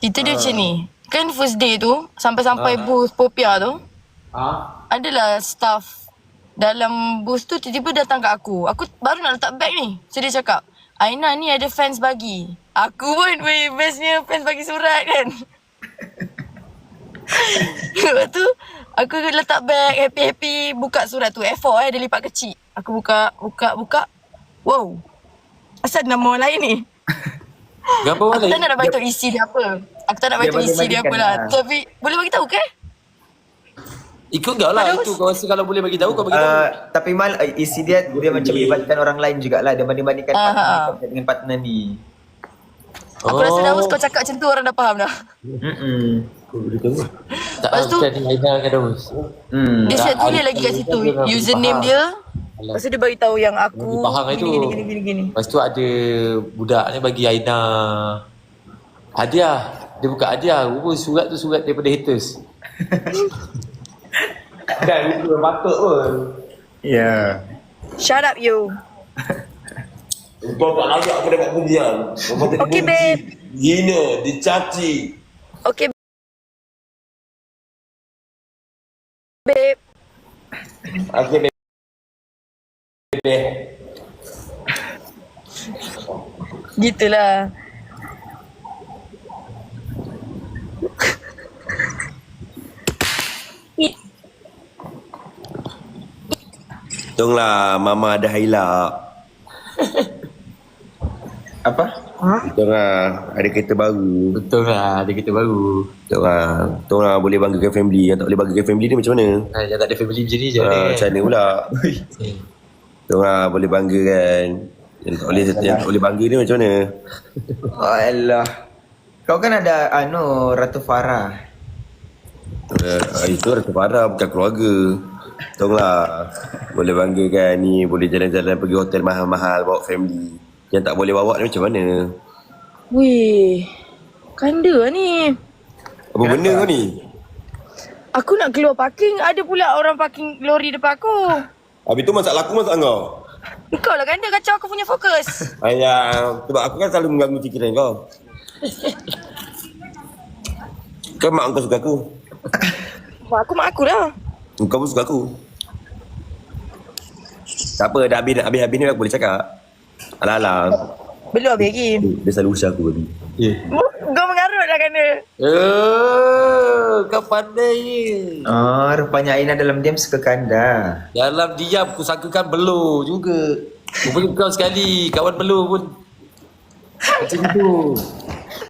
Cerita dia macam ni. Kan first day tu, sampai-sampai booth Popia tu, adalah staff dalam booth tu tiba-tiba datang kat aku. Aku baru nak letak bag ni. So dia cakap, Aina ni ada fans bagi. Aku pun bestnya fans bagi surat kan. Lepas tu, aku letak bag, happy-happy, buka surat tu. A4 dia lipat kecil. Aku buka. Wow. Asal nama orang lain ni? Gambar Aku tak nak bagi tahu isi dia apa. Aku tak nak bagi tahu isi dia apa lah. Tapi boleh bagi tahu ke? Ikut kau lah. Itu kau rasa kalau boleh bagi tahu kau bagi tahu. Tapi Mal, isi dia macam melibatkan orang lain jugalah. Dia banding-bandingkan partner dengan partner ni. Aku rasa dah kau cakap macam tu orang dah faham dah. Tak Lepas tu, bukan Aina kan Daus. dia siap tulis lagi kat situ username dia. Lepas tu dia bagi tahu yang aku gini. Lepas tu ada budak ni bagi Aina hadiah. Dia buka hadiah. Rupa surat tu surat daripada haters. Dan itu patut pun. Ya. Shut up you. Kau tak layak aku dapat pujian. Okay babe. Hina, dicaci. Okay babe. Okay, babe. Gitulah. Tunglah, Mama ada hilap. Apa? Tunglah, ada kereta baru. Betul lah. Ada kita baru. Tunglah boleh banggakan family. Yang tak boleh banggakan family ni macam mana? Yang tak ada family macam ni je. Macam mana pula? Tunglah boleh banggakan. Yang tak boleh bangga ni macam mana? Oh Allah. Kau kan ada Ratu Farah. Itu Ratu Farah bukan keluarga. Tolonglah. Boleh banggakan ni. Boleh jalan-jalan pergi hotel mahal-mahal bawa family. Yang tak boleh bawa ni macam mana? Weh, kanda ni. Apa benda kau ni? Aku nak keluar parking, ada pula orang parking lori depan aku. Habis tu masalah aku masalah kau. Kau lah kanda kacau aku punya fokus. Ayah, sebab aku kan selalu mengganggu fikiran kau. Kan mak kau suka aku. Mak aku lah. Kau pun suka aku. Tak apa, dah habis ni aku boleh cakap. Alah. Belum habis lagi. Dia selalu usah aku babi. Kau mengarut lah kanda. Kau pandai ni. Oh, rupanya Aina dalam diam suka kanda. Dalam diam aku sangkakan belur juga. Rupanya kau sekali. Kawan belur pun macam tu.